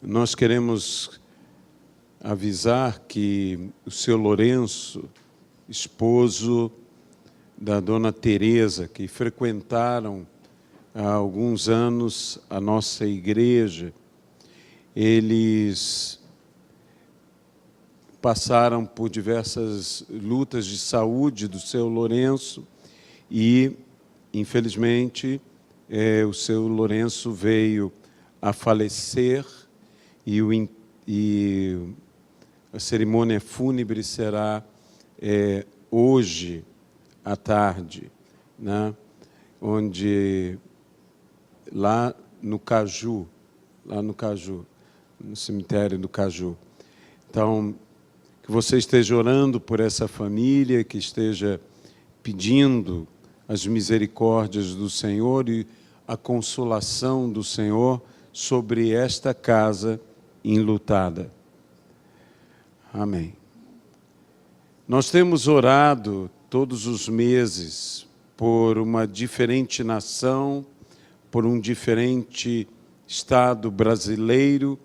Nós queremos avisar que o seu Lourenço, esposo da dona Teresa, que frequentaram há alguns anos a nossa igreja, eles passaram por diversas lutas de saúde do seu Lourenço e, infelizmente, o seu Lourenço veio a falecer e a cerimônia fúnebre será hoje à tarde, né? Onde lá no Caju, no cemitério do Caju. Então, que você esteja orando por essa família, que esteja pedindo as misericórdias do Senhor e a consolação do Senhor sobre esta casa enlutada. Amém. Nós temos orado todos os meses por uma diferente nação, por um diferente Estado brasileiro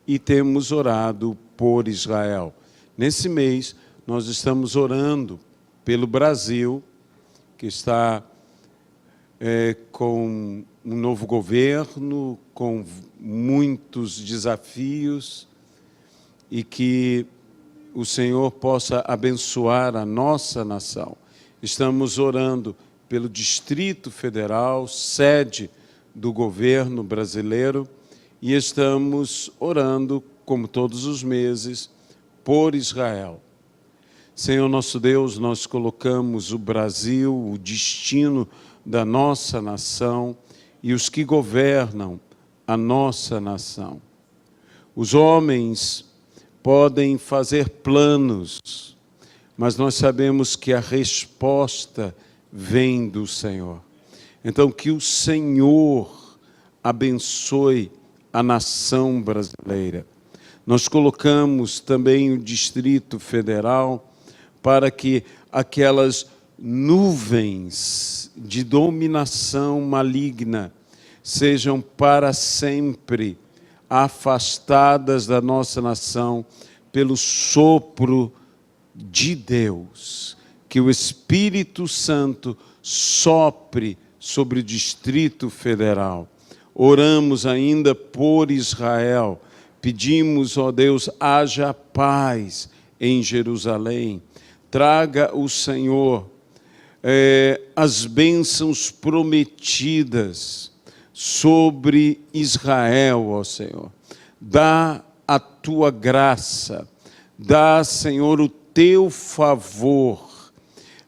e temos orado por Israel. Nesse mês, nós estamos orando pelo Brasil, que está com um novo governo, com muitos desafios, e que o Senhor possa abençoar a nossa nação. Estamos orando pelo Distrito Federal, sede do governo brasileiro, e estamos orando, como todos os meses, por Israel. Senhor nosso Deus, nós colocamos o Brasil, o destino da nossa nação e os que governam a nossa nação. Os homens podem fazer planos, mas nós sabemos que a resposta vem do Senhor. Então, que o Senhor abençoe a nação brasileira. Nós colocamos também o Distrito Federal para que aquelas nuvens de dominação maligna sejam para sempre afastadas da nossa nação pelo sopro de Deus. Que o Espírito Santo sopre sobre o Distrito Federal. Oramos ainda por Israel. Pedimos, ó Deus, haja paz em Jerusalém. Traga o Senhor as bênçãos prometidas sobre Israel, ó Senhor. Dá a tua graça, dá, Senhor, o teu favor.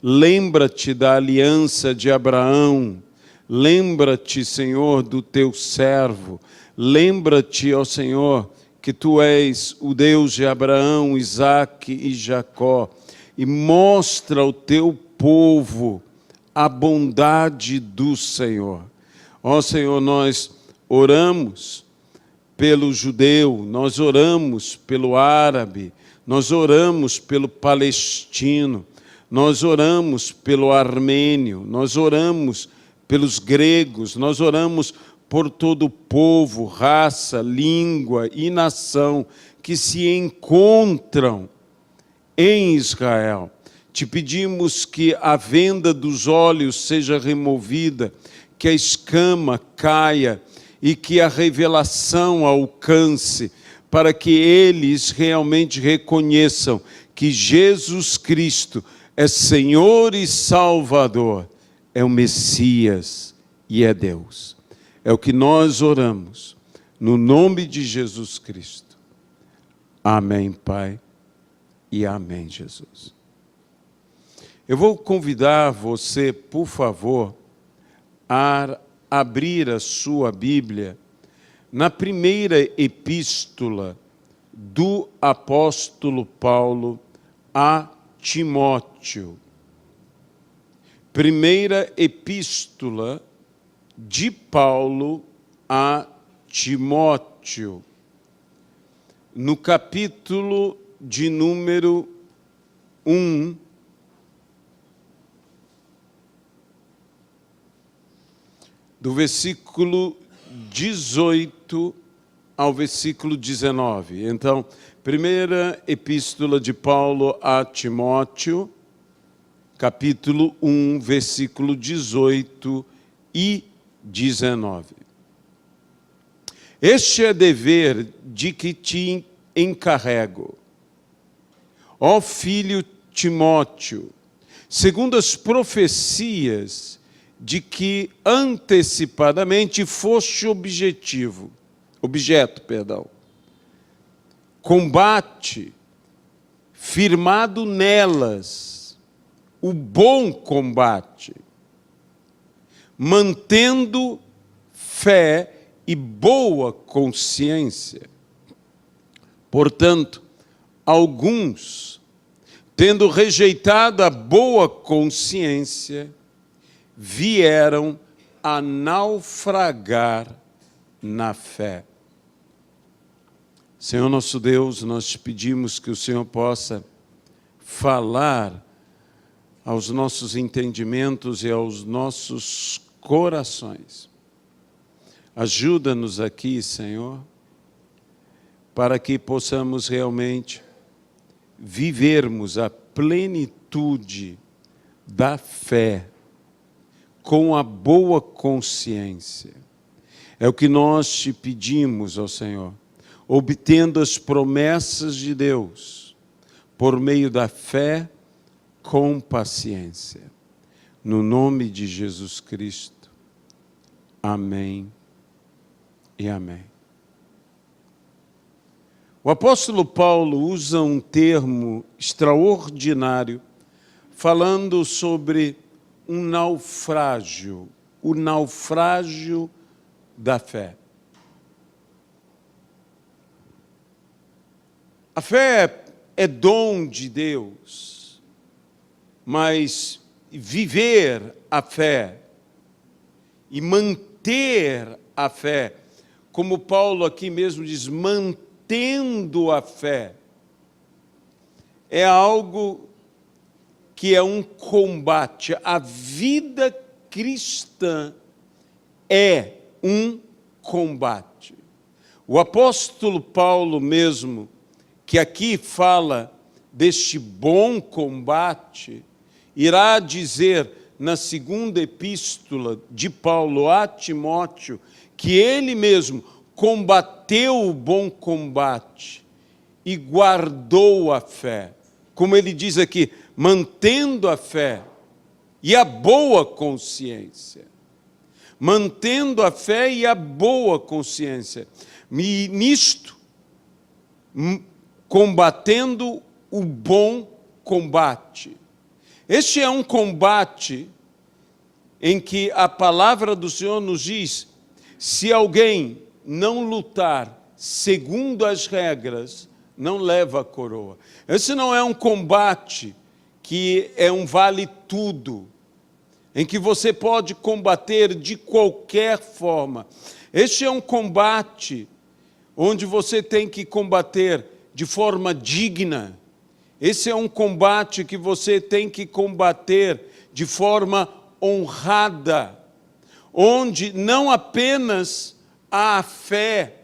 Lembra-te da aliança de Abraão, lembra-te, Senhor, do teu servo, lembra-te, ó Senhor, que tu és o Deus de Abraão, Isaque e Jacó, e mostra ao teu povo a bondade do Senhor. Ó Senhor, nós oramos pelo judeu, nós oramos pelo árabe, nós oramos pelo palestino, nós oramos pelo armênio, nós oramos pelos gregos, nós oramos por todo o povo, raça, língua e nação que se encontram em Israel. Te pedimos que a venda dos olhos seja removida, que a escama caia e que a revelação alcance, para que eles realmente reconheçam que Jesus Cristo é Senhor e Salvador, é o Messias e é Deus. É o que nós oramos, no nome de Jesus Cristo. Amém, Pai, e amém, Jesus. Eu vou convidar você, por favor, a abrir a sua Bíblia na primeira epístola do apóstolo Paulo a Timóteo. Primeira epístola de Paulo a Timóteo, no capítulo de número 1, do versículo 18 ao versículo 19. Então, primeira epístola de Paulo a Timóteo, capítulo 1, versículo 18 e 19. Este é dever de que te encarrego, ó filho Timóteo, segundo as profecias de que antecipadamente foste objeto, combate, firmado nelas, o bom combate, mantendo fé e boa consciência. Portanto, alguns, tendo rejeitado a boa consciência, vieram a naufragar na fé. Senhor nosso Deus, nós te pedimos que o Senhor possa falar aos nossos entendimentos e aos nossos corações. Ajuda-nos aqui, Senhor, para que possamos realmente vivermos a plenitude da fé com a boa consciência. É o que nós te pedimos, ó Senhor, obtendo as promessas de Deus por meio da fé com paciência. No nome de Jesus Cristo. Amém e amém. O apóstolo Paulo usa um termo extraordinário falando sobre um naufrágio, o naufrágio da fé. A fé é dom de Deus, mas viver a fé e manter a fé, como Paulo aqui mesmo diz, mantendo a fé, é algo que é um combate. A vida cristã é um combate. O apóstolo Paulo mesmo, que aqui fala deste bom combate, irá dizer na segunda epístola de Paulo a Timóteo que ele mesmo combateu o bom combate e guardou a fé. Como ele diz aqui, mantendo a fé e a boa consciência. Mantendo a fé e a boa consciência. E nisto, combatendo o bom combate. Este é um combate em que a palavra do Senhor nos diz, se alguém não lutar segundo as regras, não leva a coroa. Esse não é um combate que é um vale-tudo, em que você pode combater de qualquer forma. Este é um combate onde você tem que combater de forma digna. Esse é um combate que você tem que combater de forma honrada, onde não apenas há a fé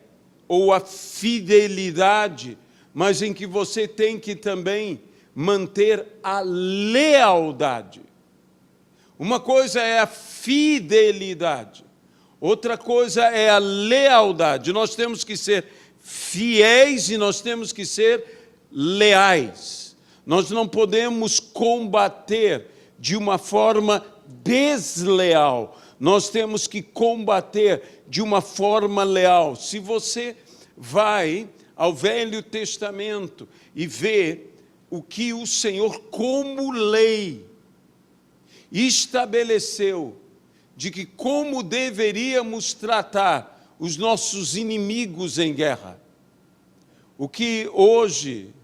ou a fidelidade, mas em que você tem que também manter a lealdade. Uma coisa é a fidelidade, outra coisa é a lealdade. Nós temos que ser fiéis e nós temos que ser leais. Nós não podemos combater de uma forma desleal. Nós temos que combater de uma forma leal. Se você vai ao Velho Testamento e vê o que o Senhor, como lei, estabeleceu de que como deveríamos tratar os nossos inimigos em guerra. O que hoje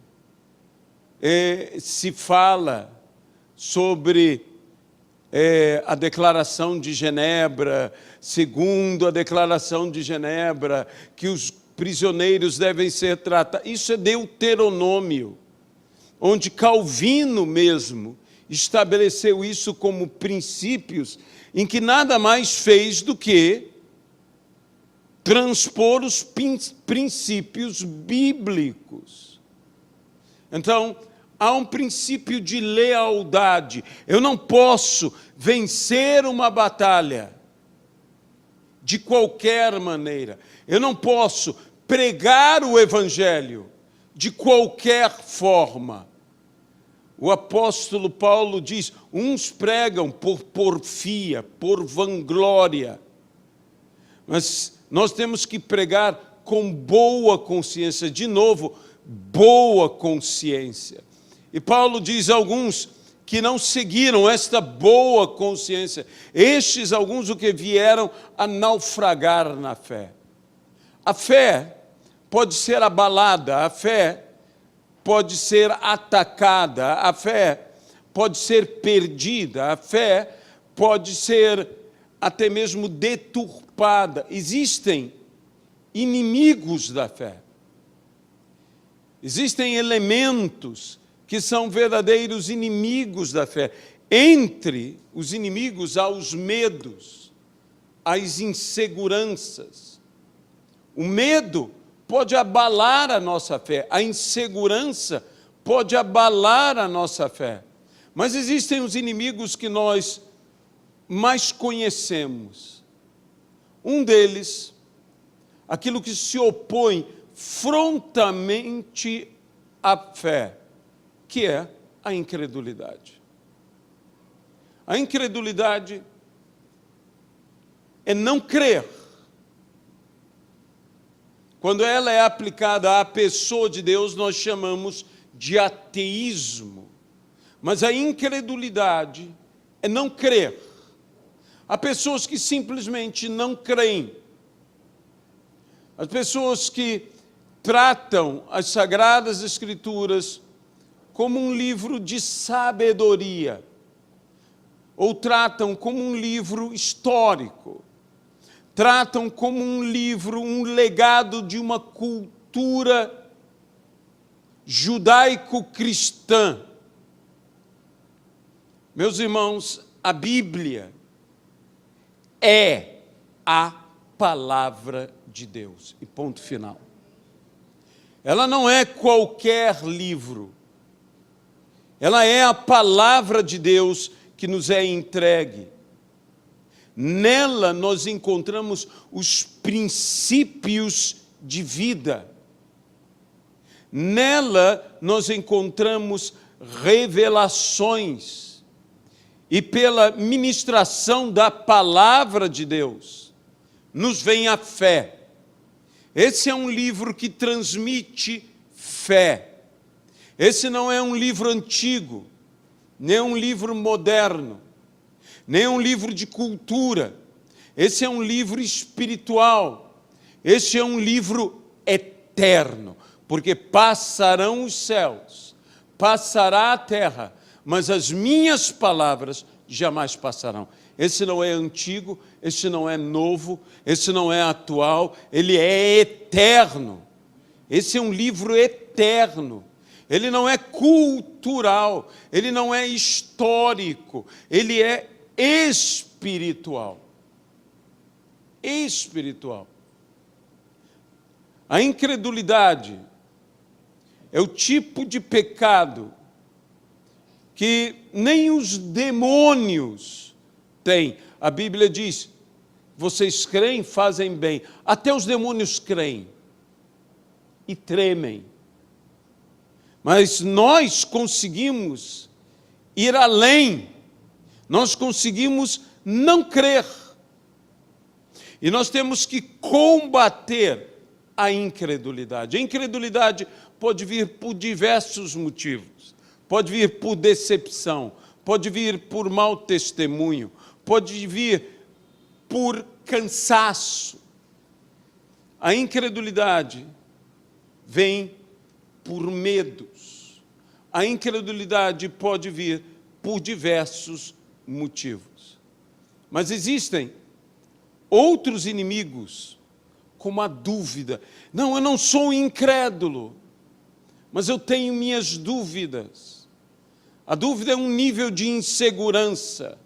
se fala sobre a Declaração de Genebra, segundo a Declaração de Genebra, que os prisioneiros devem ser tratados. Isso é Deuteronômio, onde Calvino mesmo estabeleceu isso como princípios, em que nada mais fez do que transpor os princípios bíblicos. Então, há um princípio de lealdade. Eu não posso vencer uma batalha de qualquer maneira. Eu não posso pregar o Evangelho de qualquer forma. O apóstolo Paulo diz, uns pregam por porfia, por vanglória, mas nós temos que pregar com boa consciência, de novo, boa consciência. E Paulo diz a alguns que não seguiram esta boa consciência, estes alguns o que vieram a naufragar na fé. A fé pode ser abalada, a fé pode ser atacada, a fé pode ser perdida, a fé pode ser até mesmo deturpada. Existem inimigos da fé. Existem elementos que são verdadeiros inimigos da fé. Entre os inimigos há os medos, as inseguranças. O medo pode abalar a nossa fé, a insegurança pode abalar a nossa fé. Mas existem os inimigos que nós mais conhecemos. Um deles, aquilo que se opõe frontalmente à fé, que é a incredulidade. A incredulidade é não crer. Quando ela é aplicada à pessoa de Deus, nós chamamos de ateísmo. Mas a incredulidade é não crer. Há pessoas que simplesmente não creem. As pessoas que tratam as Sagradas Escrituras como um livro de sabedoria, ou tratam como um livro histórico, tratam como um livro, um legado de uma cultura judaico-cristã. Meus irmãos, a Bíblia é a palavra de Deus, e ponto final. Ela não é qualquer livro, ela é a palavra de Deus que nos é entregue. Nela nós encontramos os princípios de vida. Nela nós encontramos revelações. E pela ministração da palavra de Deus, nos vem a fé. Esse é um livro que transmite fé. Esse não é um livro antigo, nem um livro moderno, nem um livro de cultura. Esse é um livro espiritual. Esse é um livro eterno, porque passarão os céus, passará a terra, mas as minhas palavras jamais passarão. Esse não é antigo, esse não é novo, esse não é atual, ele é eterno. Esse é um livro eterno. Ele não é cultural, ele não é histórico, ele é espiritual. Espiritual. A incredulidade é o tipo de pecado que nem os demônios têm. A Bíblia diz, vocês creem, fazem bem. Até os demônios creem e tremem. Mas nós conseguimos ir além, nós conseguimos não crer. E nós temos que combater a incredulidade. A incredulidade pode vir por diversos motivos. Pode vir por decepção, pode vir por mau testemunho, pode vir por cansaço. A incredulidade vem por medos. A incredulidade pode vir por diversos motivos. Mas existem outros inimigos, como a dúvida. Não, eu não sou incrédulo, mas eu tenho minhas dúvidas. A dúvida é um nível de insegurança.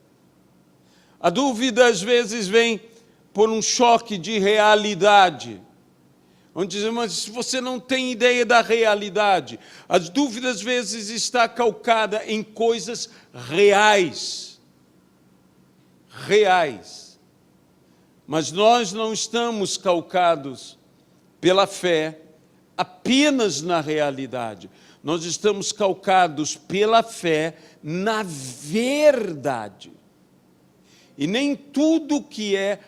A dúvida às vezes vem por um choque de realidade. Onde dizem, mas você não tem ideia da realidade. As dúvidas, às vezes, estão calcadas em coisas reais. Reais. Mas nós não estamos calcados pela fé apenas na realidade. Nós estamos calcados pela fé na verdade. E nem tudo que é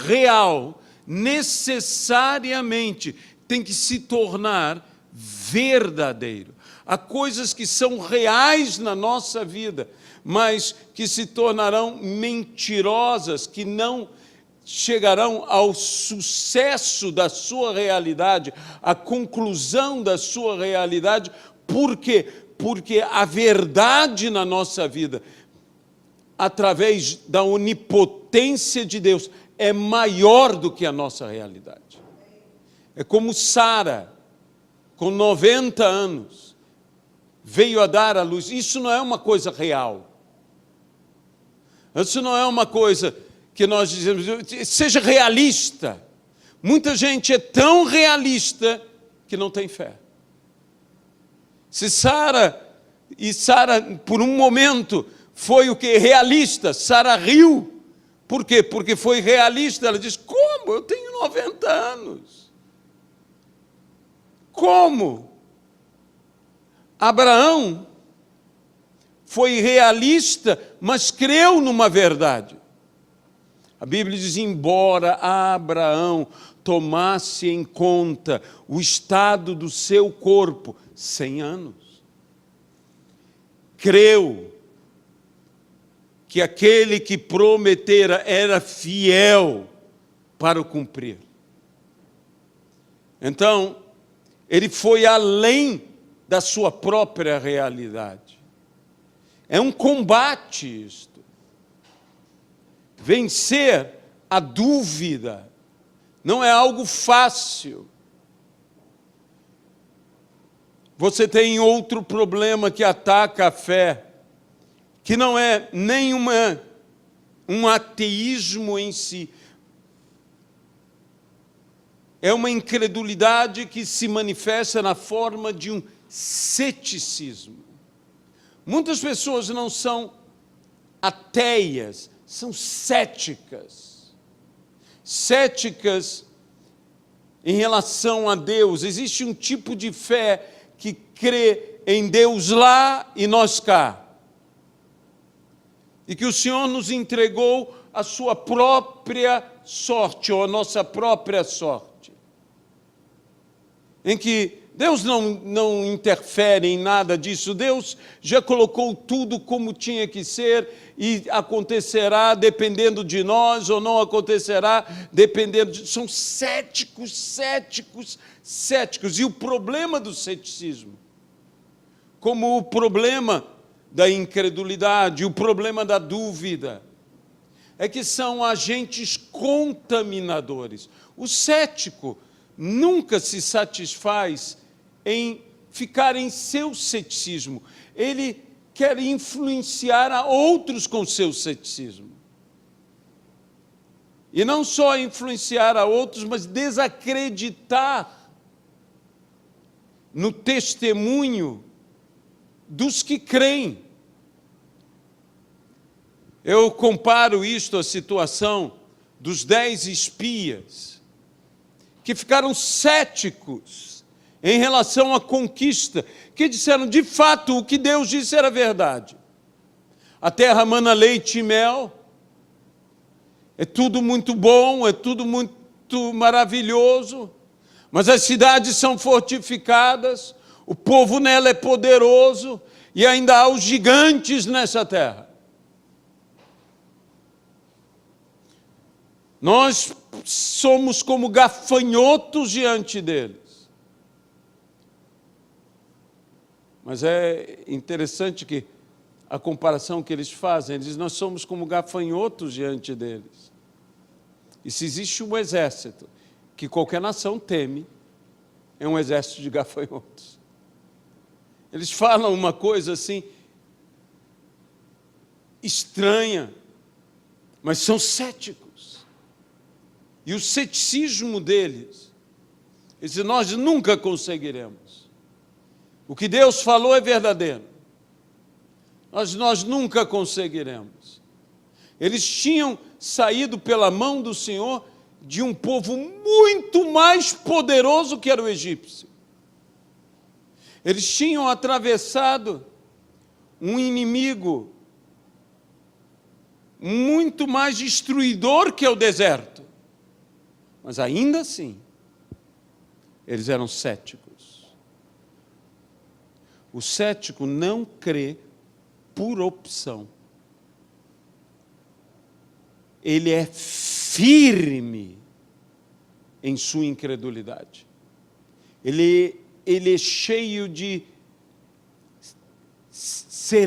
real necessariamente tem que se tornar verdadeiro. Há coisas que são reais na nossa vida, mas que se tornarão mentirosas, que não chegarão ao sucesso da sua realidade, à conclusão da sua realidade. Por quê? Porque a verdade na nossa vida, através da onipotência de Deus, é maior do que a nossa realidade. É como Sara, com 90 anos, veio a dar à luz. Isso não é uma coisa real. Isso não é uma coisa que nós dizemos, seja realista. Muita gente é tão realista que não tem fé. Se Sara, por um momento, foi o que? Realista, Sara riu. Por quê? Porque foi realista. Ela diz, como? Eu tenho 90 anos. Como? Abraão foi realista, mas creu numa verdade. A Bíblia diz, embora Abraão tomasse em conta o estado do seu corpo, 100 anos, creu que aquele que prometera era fiel para o cumprir. Então, ele foi além da sua própria realidade. É um combate isto. Vencer a dúvida não é algo fácil. Você tem outro problema que ataca a fé, que não é nem um ateísmo em si. É uma incredulidade que se manifesta na forma de um ceticismo. Muitas pessoas não são ateias, são céticas. Céticas em relação a Deus. Existe um tipo de fé que crê em Deus lá e nós cá. E que o Senhor nos entregou a sua própria sorte, ou a nossa própria sorte. Em que Deus não interfere em nada disso. Deus já colocou tudo como tinha que ser e acontecerá dependendo de nós ou não acontecerá dependendo de... São céticos. E o problema do ceticismo, como o problema da incredulidade, o problema da dúvida, é que são agentes contaminadores. O cético nunca se satisfaz em ficar em seu ceticismo. Ele quer influenciar a outros com seu ceticismo. E não só influenciar a outros, mas desacreditar no testemunho dos que creem. Eu comparo isto à situação dos 10 espias, que ficaram céticos em relação à conquista, que disseram, de fato, o que Deus disse era verdade. A terra mana leite e mel, é tudo muito bom, é tudo muito maravilhoso, mas as cidades são fortificadas, o povo nela é poderoso, e ainda há os gigantes nessa terra. Nós somos como gafanhotos diante deles. Mas é interessante que a comparação que eles fazem, eles dizem, nós somos como gafanhotos diante deles. E se existe um exército que qualquer nação teme, é um exército de gafanhotos. Eles falam uma coisa assim, estranha, mas são céticos. E o ceticismo deles, eles dizem, nós nunca conseguiremos. O que Deus falou é verdadeiro. Nós nunca conseguiremos. Eles tinham saído pela mão do Senhor de um povo muito mais poderoso que era o egípcio. Eles tinham atravessado um inimigo muito mais destruidor que é o deserto. Mas ainda assim, eles eram céticos. O cético não crê por opção. Ele é firme em sua incredulidade. Ele é cheio de certezas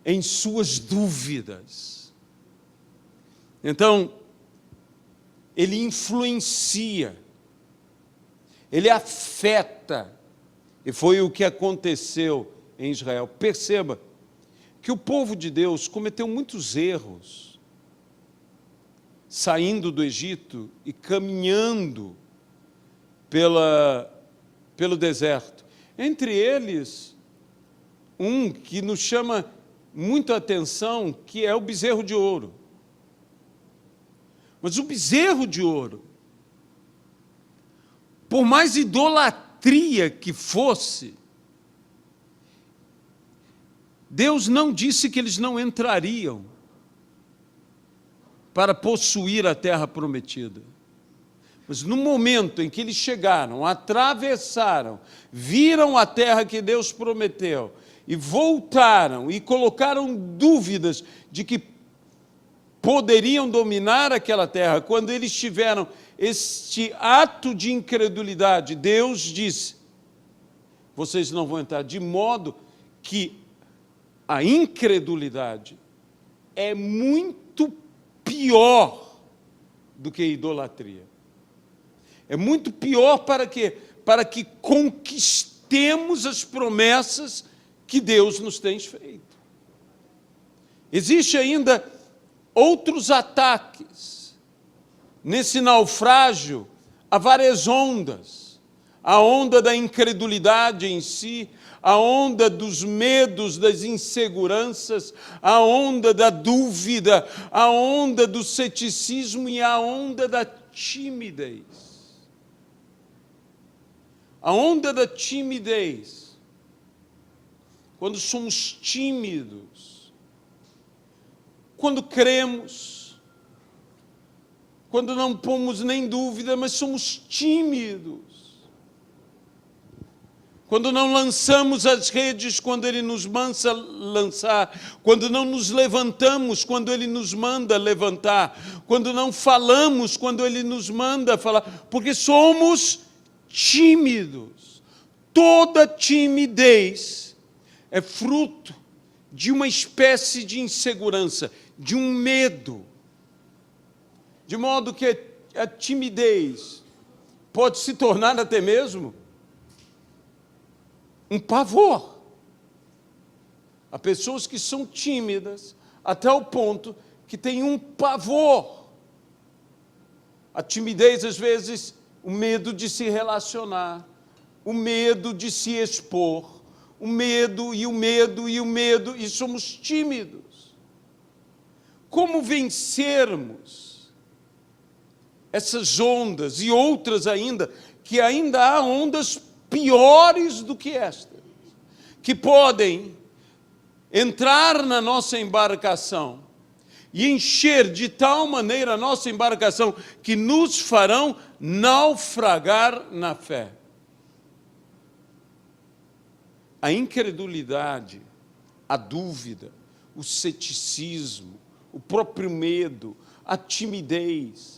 em suas dúvidas. Então, ele influencia, ele afeta, e foi o que aconteceu em Israel. Perceba que o povo de Deus cometeu muitos erros, saindo do Egito e caminhando pelo deserto. Entre eles, um que nos chama muito a atenção, que é o bezerro de ouro. Mas o bezerro de ouro, por mais idolatria que fosse, Deus não disse que eles não entrariam para possuir a terra prometida. Mas no momento em que eles chegaram, atravessaram, viram a terra que Deus prometeu, e voltaram e colocaram dúvidas de que poderiam dominar aquela terra, quando eles tiveram este ato de incredulidade, Deus disse, vocês não vão entrar, de modo que a incredulidade é muito pior do que a idolatria. É muito pior para quê? Para que conquistemos as promessas que Deus nos tem feito. Existe ainda outros ataques. Nesse naufrágio, há várias ondas. A onda da incredulidade em si, a onda dos medos, das inseguranças, a onda da dúvida, a onda do ceticismo e a onda da timidez. A onda da timidez, quando somos tímidos, quando cremos, quando não pomos nem dúvida, mas somos tímidos, quando não lançamos as redes quando Ele nos manda lançar, quando não nos levantamos quando Ele nos manda levantar, quando não falamos quando Ele nos manda falar, porque somos tímidos. Toda timidez é fruto de uma espécie de insegurança, de um medo, de modo que a timidez pode se tornar até mesmo um pavor. Há pessoas que são tímidas até o ponto que têm um pavor. A timidez, às vezes, o medo de se relacionar, o medo de se expor, o medo, e somos tímidos. Como vencermos essas ondas e outras ainda, que ainda há ondas piores do que estas, que podem entrar na nossa embarcação e encher de tal maneira a nossa embarcação que nos farão naufragar na fé. A incredulidade, a dúvida, o ceticismo, o próprio medo, a timidez.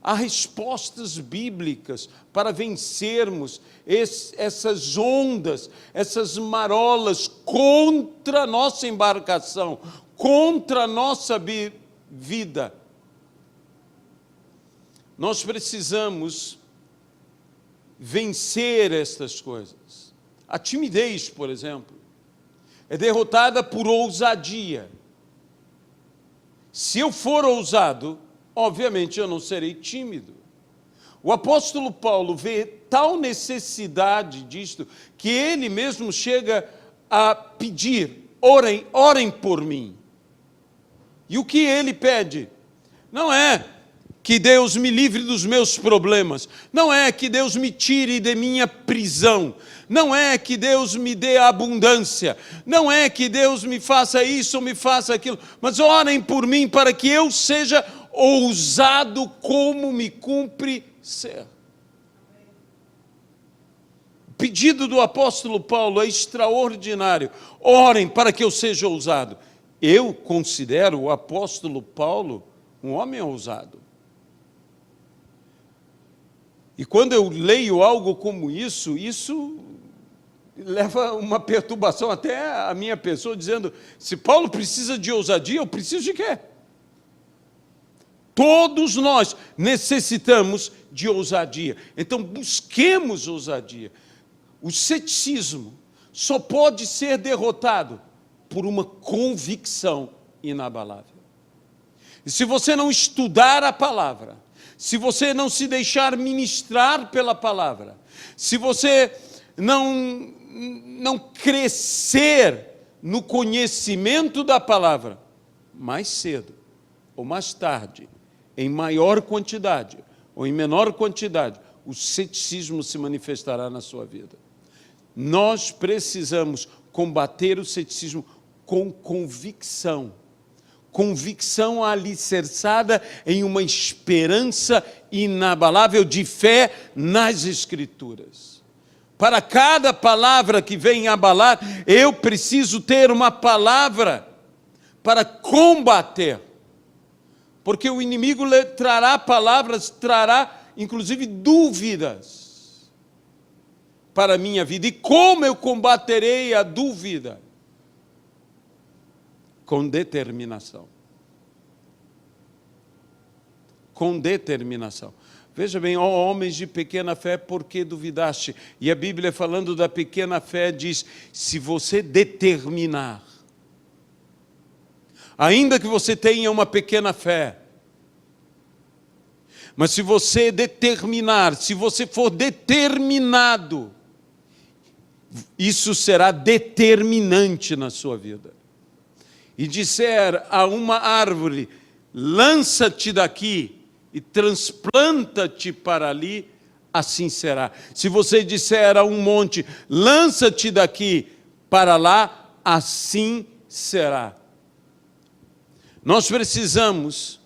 Há respostas bíblicas para vencermos essas ondas, essas marolas contra a nossa embarcação, contra a nossa vida. Nós precisamos vencer estas coisas. A timidez, por exemplo, é derrotada por ousadia. Se eu for ousado, obviamente eu não serei tímido. O apóstolo Paulo vê tal necessidade disto, que ele mesmo chega a pedir: orem por mim. E o que ele pede? Não é que Deus me livre dos meus problemas, não é que Deus me tire de minha prisão, não é que Deus me dê abundância, não é que Deus me faça isso ou me faça aquilo, mas orem por mim para que eu seja ousado como me cumpre ser. O pedido do apóstolo Paulo é extraordinário: orem para que eu seja ousado. Eu considero o apóstolo Paulo um homem ousado. E quando eu leio algo como isso leva uma perturbação até a minha pessoa, dizendo: se Paulo precisa de ousadia, eu preciso de quê? Todos nós necessitamos de ousadia. Então busquemos ousadia. O ceticismo só pode ser derrotado por uma convicção inabalável. E se você não estudar a palavra, se você não se deixar ministrar pela palavra, se você não crescer no conhecimento da palavra, mais cedo ou mais tarde, em maior quantidade ou em menor quantidade, o ceticismo se manifestará na sua vida. Nós precisamos combater o ceticismo com convicção. Convicção alicerçada em uma esperança inabalável de fé nas Escrituras. Para cada palavra que vem abalar, eu preciso ter uma palavra para combater. Porque o inimigo trará palavras, trará inclusive dúvidas para a minha vida. E como eu combaterei a dúvida? Com determinação. Com determinação. Veja bem, ó homens de pequena fé, por que duvidaste? E a Bíblia, falando da pequena fé, diz: se você determinar, ainda que você tenha uma pequena fé, mas se você determinar, se você for determinado, isso será determinante na sua vida. E disser a uma árvore: lança-te daqui e transplanta-te para ali, assim será. Se você disser a um monte: lança-te daqui para lá, assim será. Nós precisamos,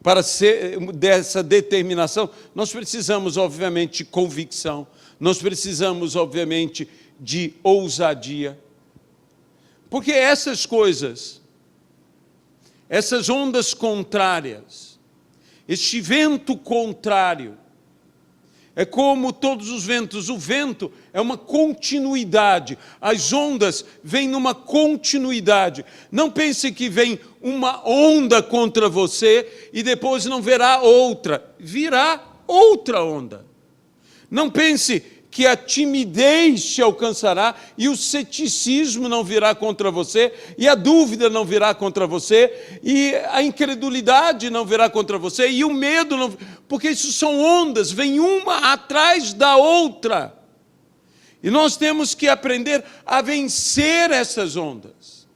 para ser dessa determinação, nós precisamos, obviamente, de convicção, nós precisamos, obviamente, de ousadia. Porque essas coisas, essas ondas contrárias, este vento contrário, é como todos os ventos. O vento é uma continuidade, as ondas vêm numa continuidade. Não pense que vem uma onda contra você e depois não verá outra, virá outra onda. Não pense que a timidez te alcançará e o ceticismo não virá contra você, e a dúvida não virá contra você, e a incredulidade não virá contra você, e o medo não... Porque isso são ondas, vem uma atrás da outra. E nós temos que aprender a vencer essas ondas.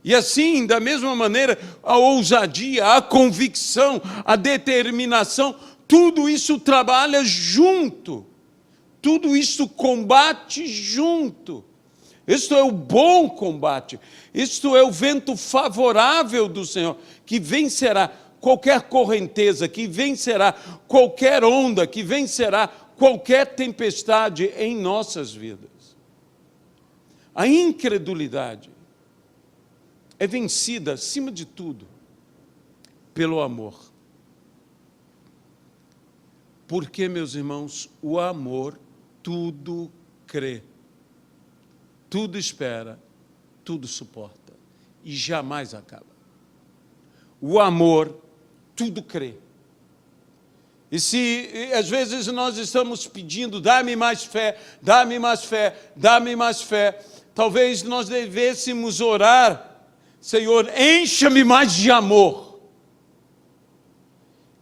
E assim, da mesma maneira, a ousadia, a convicção, a determinação, tudo isso trabalha junto. Tudo isso combate junto. Isto é o bom combate. Isto é o vento favorável do Senhor, que vencerá qualquer correnteza, que vencerá qualquer onda, que vencerá qualquer tempestade em nossas vidas. A incredulidade é vencida, acima de tudo, pelo amor. Porque, meus irmãos, o amor tudo crê, tudo espera, tudo suporta e jamais acaba. O amor tudo crê. E se às vezes nós estamos pedindo: dá-me mais fé, dá-me mais fé, dá-me mais fé, talvez nós devêssemos orar: Senhor, encha-me mais de amor.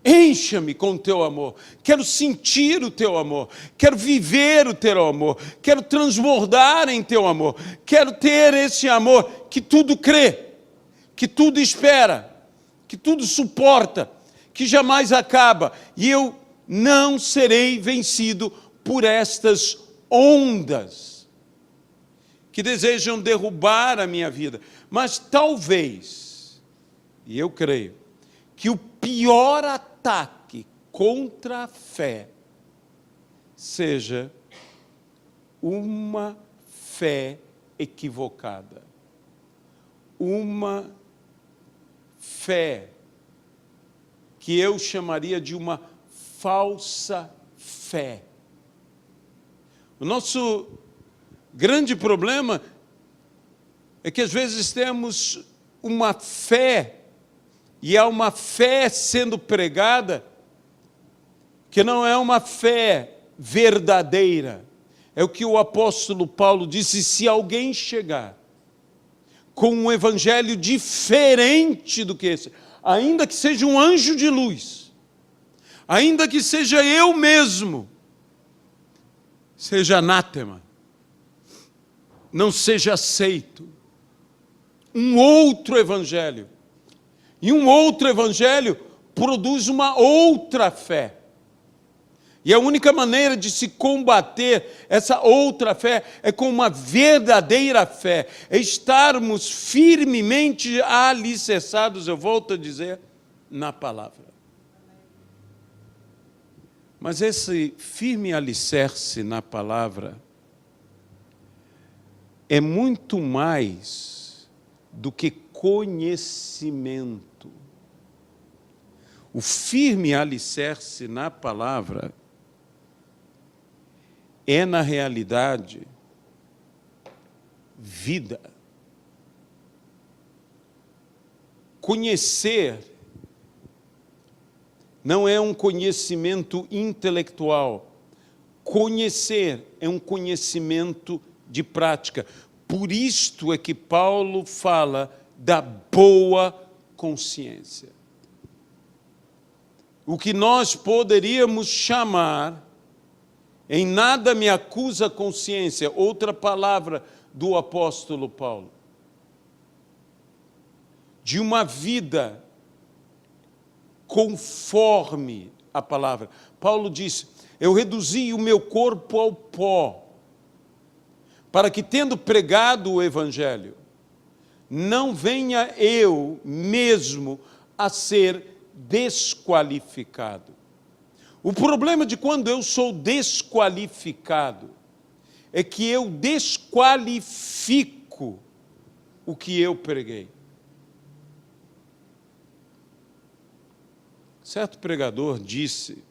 Encha-me com o teu amor. Quero sentir o teu amor. Quero viver o teu amor. Quero transbordar em teu amor. Quero ter esse amor que tudo crê, que tudo espera, que tudo suporta, que jamais acaba. E eu não serei vencido por estas ondas que desejam derrubar a minha vida. Mas talvez, e eu creio, que o pior ataque contra a fé seja uma fé equivocada. Uma fé que eu chamaria de uma falsa fé. O nosso grande problema é que às vezes temos uma fé, e há uma fé sendo pregada, que não é uma fé verdadeira. É o que o apóstolo Paulo disse: se alguém chegar com um evangelho diferente do que esse, ainda que seja um anjo de luz, ainda que seja eu mesmo, seja anátema, não seja aceito. Um outro evangelho. E um outro evangelho produz uma outra fé. E a única maneira de se combater essa outra fé é com uma verdadeira fé, é estarmos firmemente alicerçados, eu volto a dizer, na palavra. Mas esse firme alicerce na palavra é muito mais do que conhecimento. O firme alicerce na palavra é, na realidade, vida. Conhecer não é um conhecimento intelectual. Conhecer é um conhecimento de prática. Por isto é que Paulo fala da boa consciência. O que nós poderíamos chamar, em nada me acusa a consciência, outra palavra do apóstolo Paulo, de uma vida conforme a palavra. Paulo disse: eu reduzi o meu corpo ao pó, para que, tendo pregado o evangelho, não venha eu mesmo a ser desqualificado. O problema de quando eu sou desqualificado é que eu desqualifico o que eu preguei. Certo pregador disse,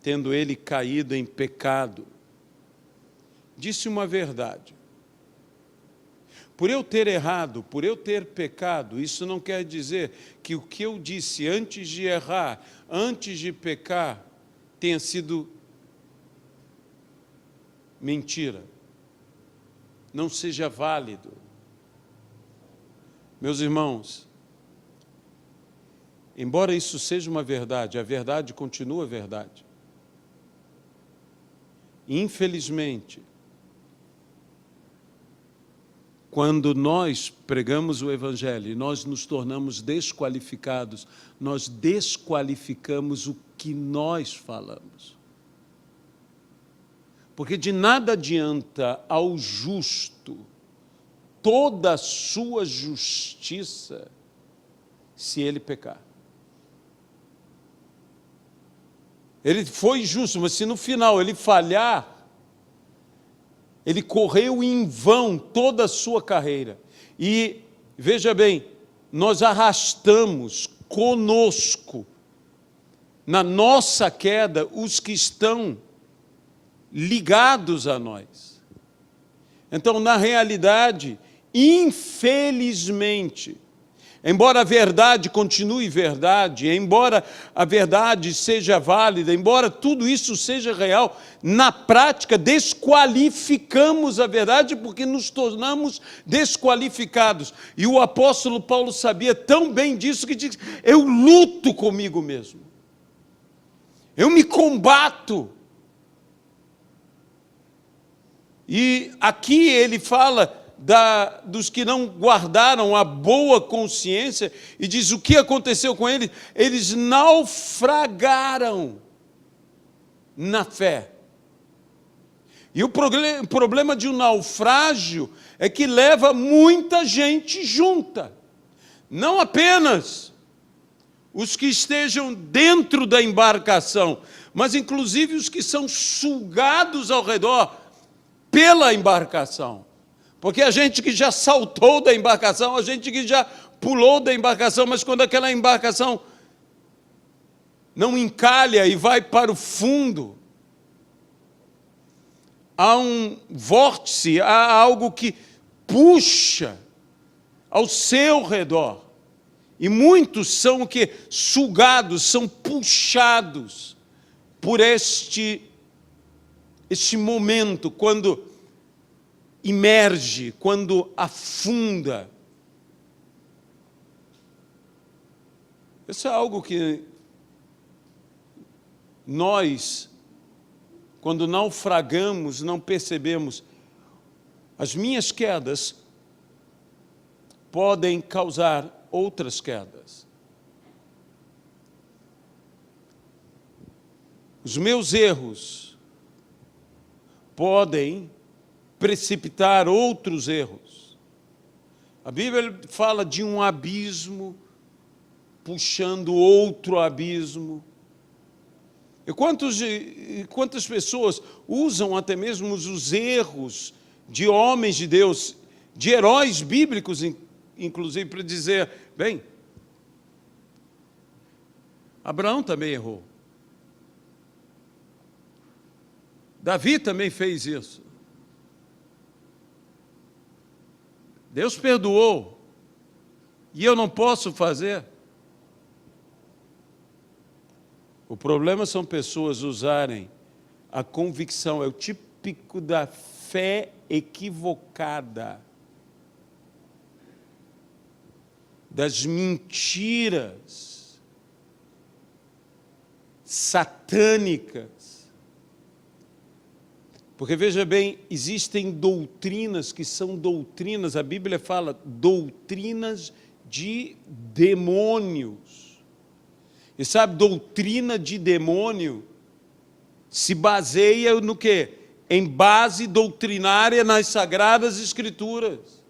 tendo ele caído em pecado, disse uma verdade: por eu ter errado, por eu ter pecado, isso não quer dizer que o que eu disse antes de errar, antes de pecar, tenha sido mentira, não seja válido. Meus irmãos, embora isso seja uma verdade, a verdade continua verdade. Infelizmente, quando nós pregamos o evangelho e nós nos tornamos desqualificados, nós desqualificamos o que nós falamos. Porque de nada adianta ao justo toda a sua justiça se ele pecar. Ele foi justo, mas se no final ele falhar, ele correu em vão toda a sua carreira. E, veja bem, nós arrastamos conosco, na nossa queda, os que estão ligados a nós. Então, na realidade, infelizmente, embora a verdade continue verdade, embora a verdade seja válida, embora tudo isso seja real, na prática desqualificamos a verdade porque nos tornamos desqualificados. E o apóstolo Paulo sabia tão bem disso que diz: eu luto comigo mesmo, eu me combato. E aqui ele fala dos que não guardaram a boa consciência, e diz o que aconteceu com eles. Eles naufragaram na fé. E o problema de um naufrágio é que leva muita gente junta. Não apenas os que estejam dentro da embarcação, mas inclusive os que são sugados ao redor pela embarcação. Porque a gente que já saltou da embarcação, a gente que já pulou da embarcação, mas quando aquela embarcação não encalha e vai para o fundo, há um vórtice, há algo que puxa ao seu redor. E muitos são o quê? Sugados, são puxados por este momento, quando imerge, quando afunda. Isso é algo que nós, quando naufragamos, não percebemos. As minhas quedas podem causar outras quedas. Os meus erros podem precipitar outros erros. A Bíblia fala de um abismo puxando outro abismo. E quantas pessoas usam até mesmo os erros de homens de Deus, de heróis bíblicos, inclusive, para dizer: bem, Abraão também errou. Davi também fez isso. Deus perdoou, e eu não posso fazer. O problema são pessoas usarem a convicção, é o típico da fé equivocada, das mentiras satânicas. Porque, veja bem, existem doutrinas que são doutrinas, a Bíblia fala, doutrinas de demônios. E sabe, doutrina de demônio se baseia no quê? Em base doutrinária nas Sagradas Escrituras.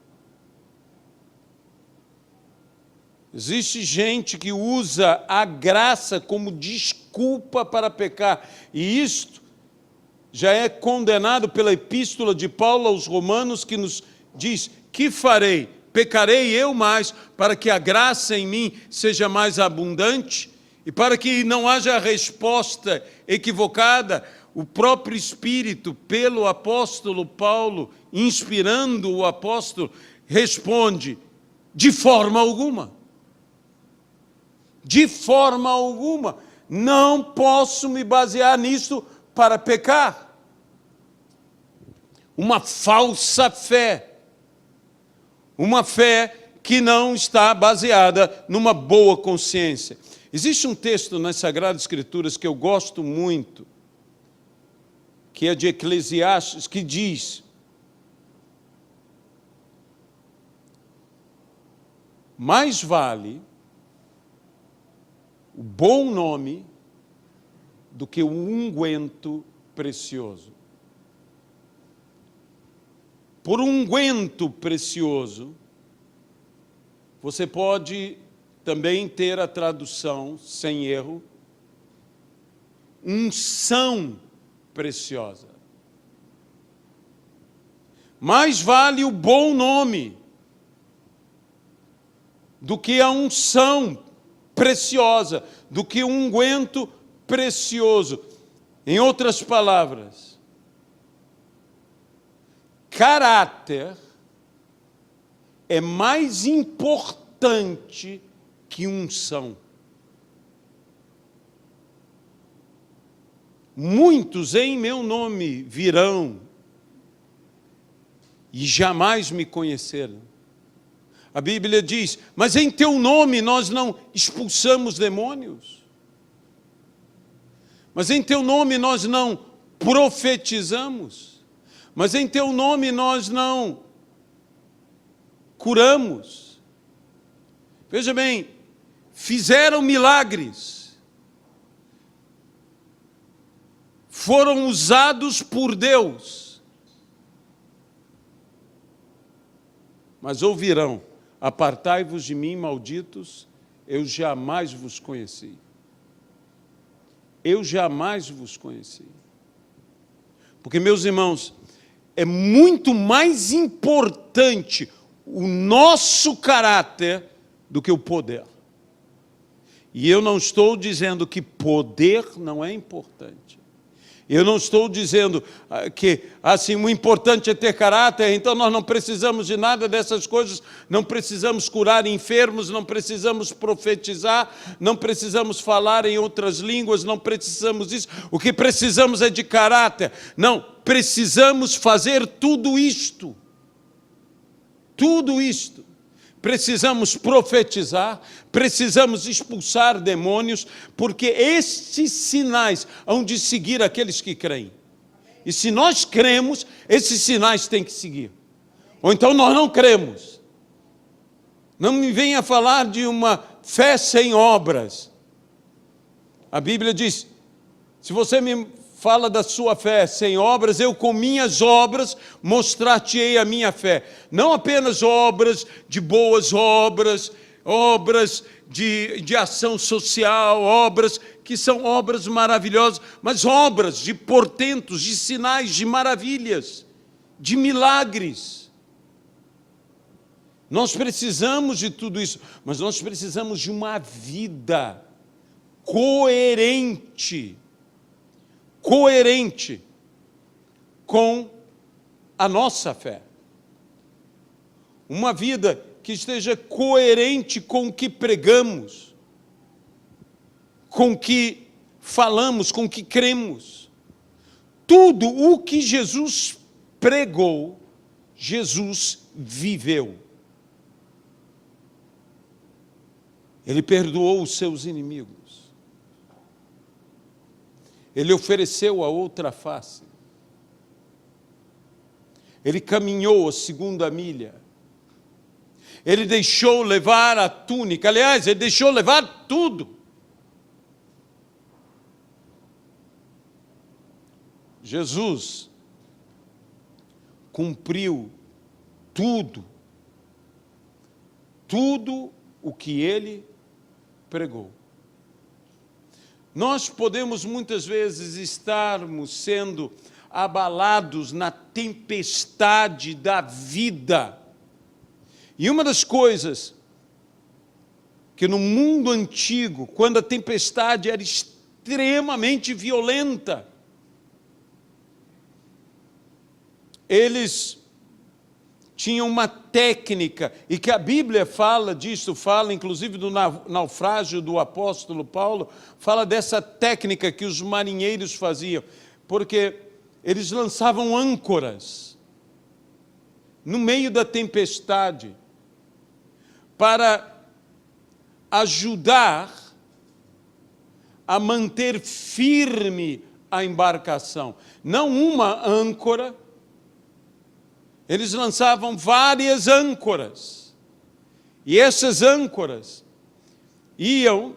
Existe gente que usa a graça como desculpa para pecar, e isto já é condenado pela epístola de Paulo aos Romanos, que nos diz: que farei? Pecarei eu mais, para que a graça em mim seja mais abundante? E para que não haja resposta equivocada, o próprio Espírito, pelo apóstolo Paulo, inspirando o apóstolo, responde: de forma alguma. De forma alguma. Não posso me basear nisso para pecar. Uma falsa fé. Uma fé que não está baseada numa boa consciência. Existe um texto nas Sagradas Escrituras que eu gosto muito, que é de Eclesiastes, que diz: mais vale o bom nome do que o unguento precioso. Por unguento precioso, você pode também ter a tradução, sem erro, unção preciosa. Mais vale o bom nome do que a unção preciosa, do que o unguento precioso. Em outras palavras, caráter é mais importante importante que unção. Muitos em meu nome virão e jamais me conheceram. A Bíblia diz, mas em teu nome nós não expulsamos demônios. Mas em teu nome nós não profetizamos. Mas em teu nome nós não curamos. Veja bem, fizeram milagres. Foram usados por Deus. Mas ouvirão, apartai-vos de mim, malditos, eu jamais vos conheci. Eu jamais vos conheci. Porque, meus irmãos, é muito mais importante o nosso caráter do que o poder. E eu não estou dizendo que poder não é importante. Eu não estou dizendo que assim, o importante é ter caráter, então nós não precisamos de nada dessas coisas, não precisamos curar enfermos, não precisamos profetizar, não precisamos falar em outras línguas, não precisamos disso. O que precisamos é de caráter. Não, precisamos fazer tudo isto. Tudo isto. Precisamos profetizar, precisamos expulsar demônios, porque estes sinais hão de seguir aqueles que creem. E se nós cremos, esses sinais têm que seguir. Ou então nós não cremos. Não me venha falar de uma fé sem obras. A Bíblia diz, se você me fala da sua fé sem obras, eu com minhas obras mostrar-te-ei a minha fé. Não apenas obras de boas obras, obras de ação social, obras que são obras maravilhosas, mas obras de portentos, de sinais, de maravilhas, de milagres. Nós precisamos de tudo isso, mas nós precisamos de uma vida coerente com a nossa fé. Uma vida que esteja coerente com o que pregamos, com o que falamos, com o que cremos. Tudo o que Jesus pregou, Jesus viveu. Ele perdoou os seus inimigos. Ele ofereceu a outra face. Ele caminhou a segunda milha. Ele deixou levar a túnica. Aliás, ele deixou levar tudo. Jesus cumpriu tudo o que ele pregou. Nós podemos muitas vezes estarmos sendo abalados na tempestade da vida. E uma das coisas que no mundo antigo, quando a tempestade era extremamente violenta, eles tinham uma técnica, e que a Bíblia fala disso, fala inclusive do naufrágio do apóstolo Paulo, fala dessa técnica que os marinheiros faziam, porque eles lançavam âncoras no meio da tempestade para ajudar a manter firme a embarcação. Não uma âncora, eles lançavam várias âncoras. E essas âncoras iam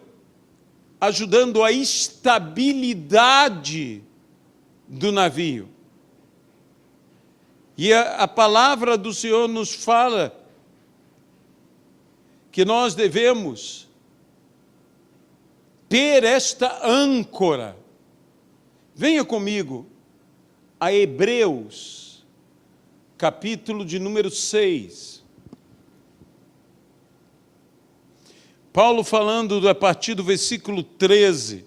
ajudando a estabilidade do navio. E a palavra do Senhor nos fala que nós devemos ter esta âncora. Venha comigo a Hebreus, capítulo de número 6. Paulo falando a partir do versículo 13,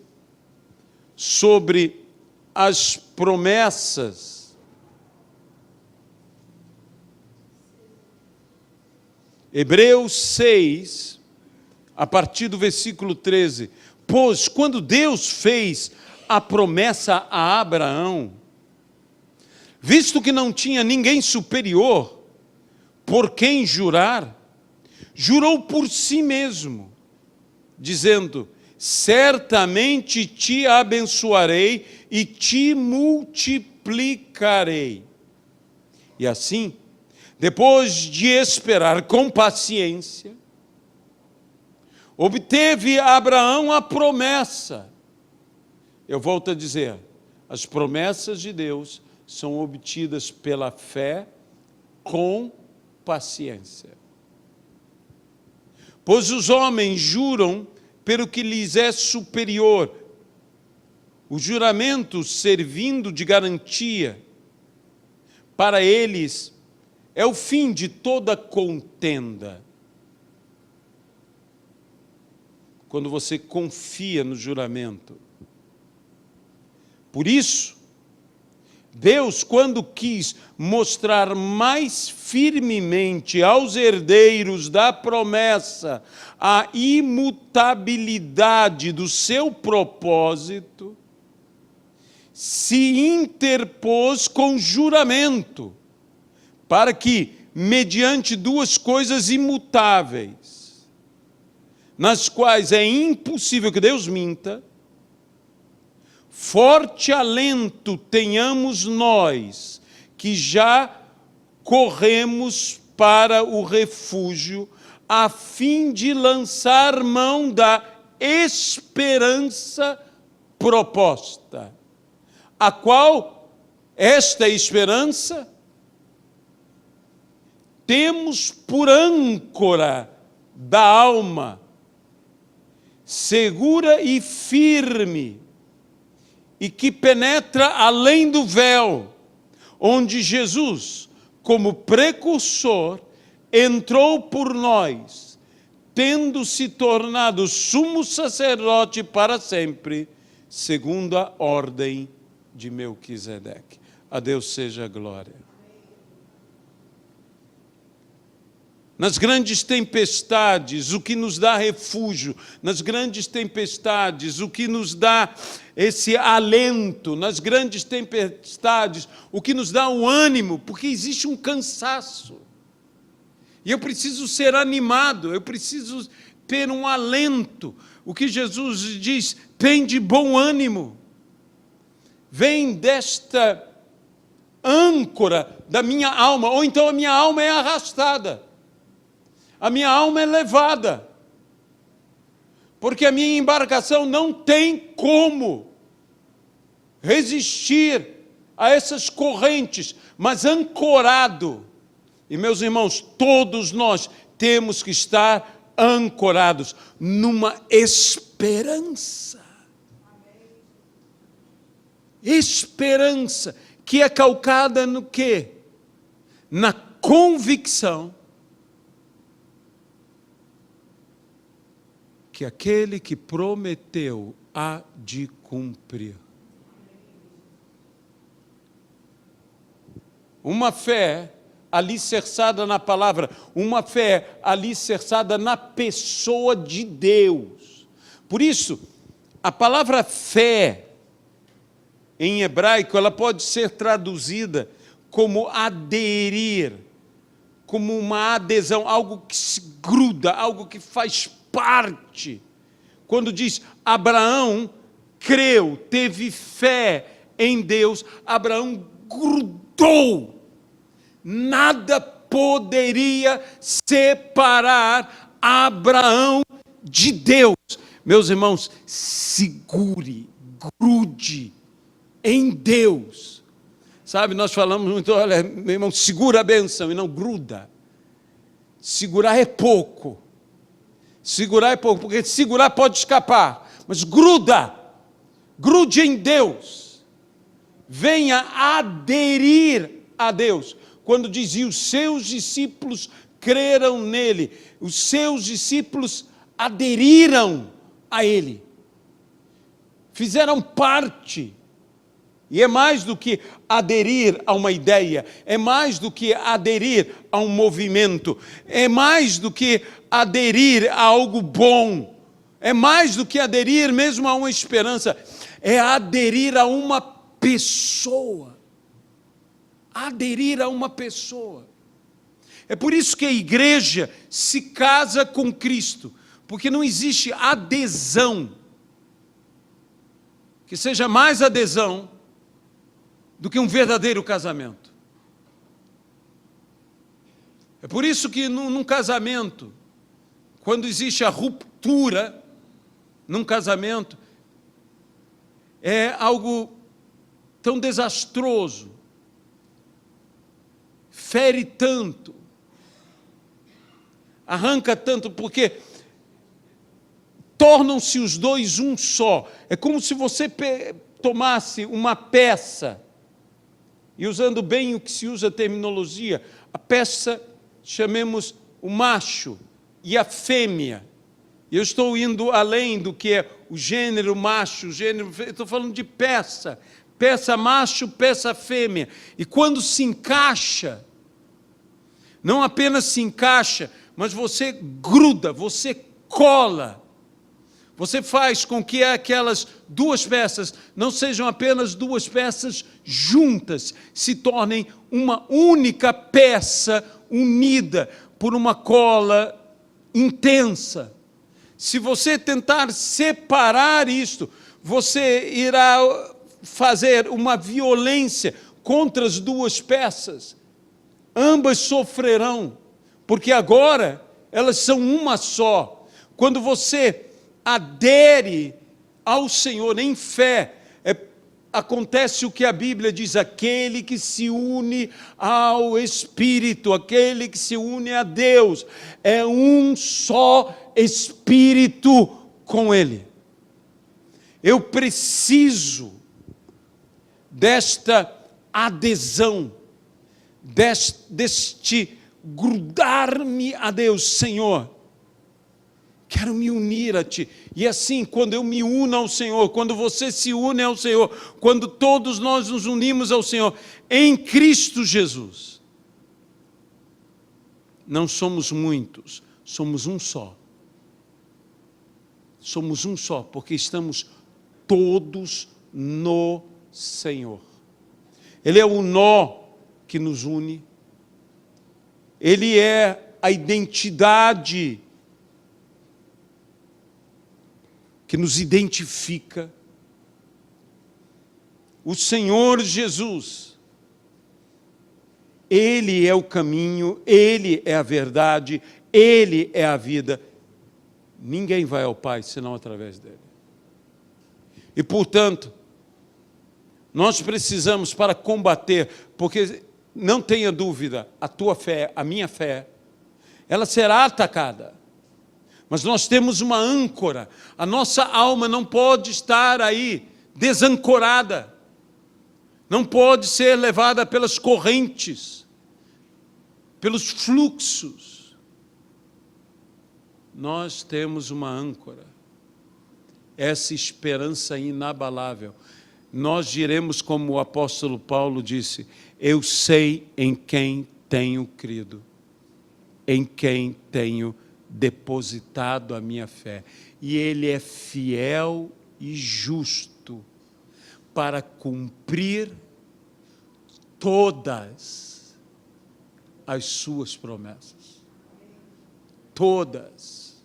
sobre as promessas Hebreus 6, a partir do versículo 13. Pois, quando Deus fez a promessa a Abraão, visto que não tinha ninguém superior por quem jurar, jurou por si mesmo, dizendo: certamente te abençoarei e te multiplicarei. E assim, depois de esperar com paciência, obteve Abraão a promessa. Eu volto a dizer, as promessas de Deus são obtidas pela fé com paciência. Pois os homens juram pelo que lhes é superior, o juramento servindo de garantia. Para eles é o fim de toda contenda. Quando você confia no juramento. Por isso, Deus, quando quis mostrar mais firmemente aos herdeiros da promessa a imutabilidade do seu propósito, se interpôs com juramento, para que, mediante duas coisas imutáveis, nas quais é impossível que Deus minta, forte alento tenhamos nós, que já corremos para o refúgio, a fim de lançar mão da esperança proposta, a qual esta esperança temos por âncora da alma, segura e firme, e que penetra além do véu, onde Jesus, como precursor, entrou por nós, tendo se tornado sumo sacerdote para sempre, segundo a ordem de Melquisedeque. A Deus seja a glória. Nas grandes tempestades, o que nos dá refúgio, nas grandes tempestades, o que nos dá esse alento, nas grandes tempestades, o que nos dá o ânimo, porque existe um cansaço. E eu preciso ser animado, eu preciso ter um alento. O que Jesus diz, tem de bom ânimo. Vem desta âncora da minha alma, ou então a minha alma é arrastada. A minha alma é levada, porque a minha embarcação não tem como resistir a essas correntes, mas ancorado. E, meus irmãos, todos nós temos que estar ancorados numa esperança. Esperança que é calcada no quê? Na convicção que aquele que prometeu há de cumprir. Uma fé alicerçada na palavra, uma fé alicerçada na pessoa de Deus. Por isso, a palavra fé, em hebraico, ela pode ser traduzida como aderir, como uma adesão, algo que se gruda, algo que faz parte. Quando diz Abraão creu, teve fé em Deus, Abraão grudou. Nada poderia separar Abraão de Deus. Meus irmãos, segure, grude em Deus. Sabe, nós falamos muito, olha, meu irmão, segura a bênção e não gruda. Segurar é pouco. Segurar é pouco, porque segurar pode escapar, mas gruda, grude em Deus, venha aderir a Deus. Quando dizia os seus discípulos creram nele, os seus discípulos aderiram a ele, fizeram parte E é mais do que aderir a uma ideia, é mais do que aderir a um movimento, é mais do que aderir a algo bom, é mais do que aderir mesmo a uma esperança, é aderir a uma pessoa. Aderir a uma pessoa. É por isso que a igreja se casa com Cristo, porque não existe adesão que seja mais adesão do que um verdadeiro casamento. É por isso que num casamento, quando existe a ruptura num casamento, é algo tão desastroso, fere tanto, arranca tanto, porque tornam-se os dois um só. É como se você tomasse uma peça, e usando bem o que se usa a terminologia, a peça, chamemos o macho e a fêmea. Eu estou indo além do que é o gênero macho, o gênero fêmea, estou falando de peça. Peça macho, peça fêmea. E quando se encaixa, não apenas se encaixa, mas você gruda, você cola. Você faz com que aquelas duas peças não sejam apenas duas peças juntas, se tornem uma única peça unida por uma cola intensa. Se você tentar separar isto, você irá fazer uma violência contra as duas peças. Ambas sofrerão, porque agora elas são uma só. Quando você adere ao Senhor em fé, acontece o que a Bíblia diz: aquele que se une ao Espírito, aquele que se une a Deus, é um só Espírito com Ele. Eu preciso desta adesão, deste grudar-me a Deus. Senhor, quero me unir a Ti. E assim, quando eu me uno ao Senhor, quando você se une ao Senhor, quando todos nós nos unimos ao Senhor, em Cristo Jesus, não somos muitos, somos um só. Somos um só, porque estamos todos no Senhor. Ele é o nó que nos une, Ele é a identidade que nos identifica. O Senhor Jesus, Ele é o caminho, Ele é a verdade, Ele é a vida. Ninguém vai ao Pai senão através dEle. E, portanto, nós precisamos, para combater, porque não tenha dúvida, a tua fé, a minha fé, ela será atacada. Mas nós temos uma âncora. A nossa alma não pode estar aí desancorada. Não pode ser levada pelas correntes, pelos fluxos. Nós temos uma âncora. Essa esperança inabalável. Nós diremos como o apóstolo Paulo disse: eu sei em quem tenho crido, em quem tenho depositado a minha fé, e Ele é fiel e justo para cumprir todas as suas promessas. Todas.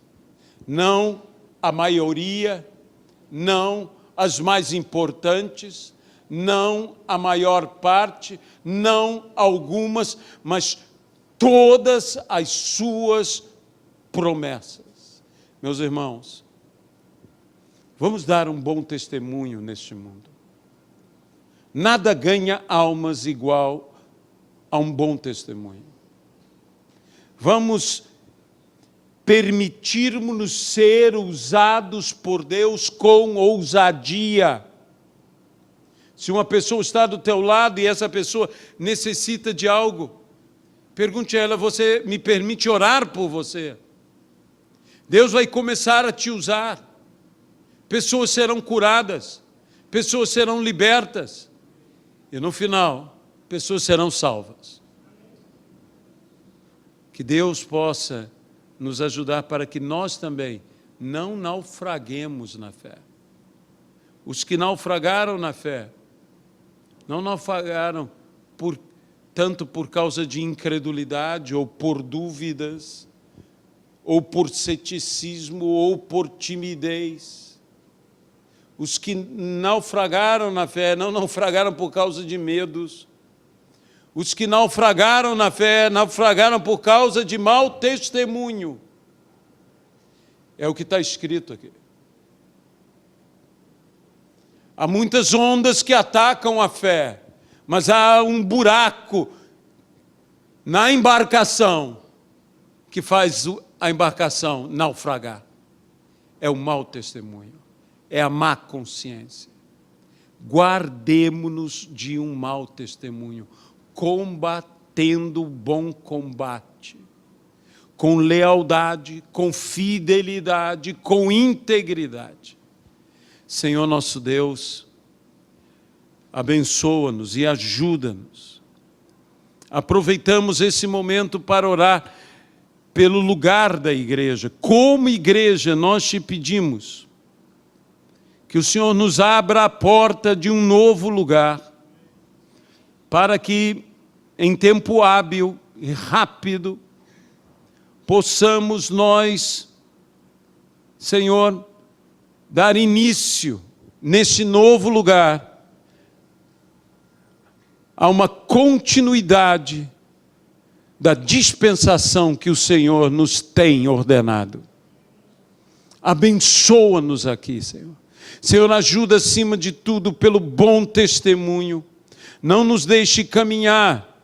Não a maioria, não as mais importantes, não a maior parte, não algumas, mas todas as suas promessas. Meus irmãos, vamos dar um bom testemunho neste mundo. Nada ganha almas igual a um bom testemunho. Vamos permitirmos-nos ser usados por Deus com ousadia. Se uma pessoa está do teu lado e essa pessoa necessita de algo, pergunte a ela: você me permite orar por você? Deus vai começar a te usar. Pessoas serão curadas, pessoas serão libertas, E no final, pessoas serão salvas. Que Deus possa nos ajudar para que nós também não naufraguemos na fé. Os que naufragaram na fé, não naufragaram tanto por causa de incredulidade, ou por dúvidas, ou por ceticismo, ou por timidez. Os que naufragaram na fé, não naufragaram por causa de medos. Os que naufragaram na fé, naufragaram por causa de mau testemunho. É o que está escrito aqui. Há muitas ondas que atacam a fé, mas há um buraco na embarcação que faz a embarcação naufragar. É o mau testemunho, é a má consciência. Guardemo-nos de um mau testemunho, combatendo o bom combate, com lealdade, com fidelidade, com integridade. Senhor nosso Deus, abençoa-nos e ajuda-nos. Aproveitamos esse momento para orar pelo lugar da igreja. Como igreja, nós te pedimos que o Senhor nos abra a porta de um novo lugar, para que, em tempo hábil e rápido, possamos nós, Senhor, dar início nesse novo lugar a uma continuidade da dispensação que o Senhor nos tem ordenado. Abençoa-nos aqui, Senhor. Senhor, ajuda acima de tudo pelo bom testemunho. Não nos deixe caminhar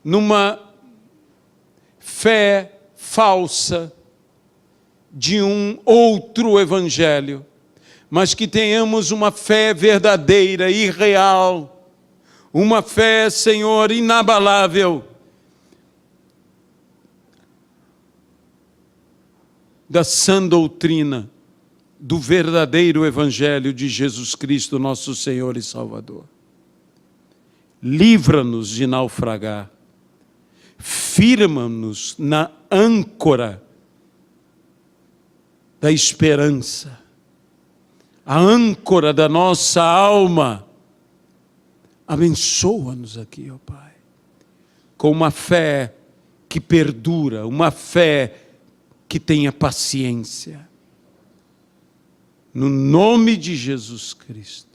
numa fé falsa de um outro evangelho, mas que tenhamos uma fé verdadeira e real, uma fé, Senhor, inabalável, da sã doutrina do verdadeiro evangelho de Jesus Cristo, nosso Senhor e Salvador. Livra-nos de naufragar, firma-nos na âncora da esperança, a âncora da nossa alma. Abençoa-nos aqui, ó Pai, com uma fé que perdura, uma fé que tenha paciência. No nome de Jesus Cristo.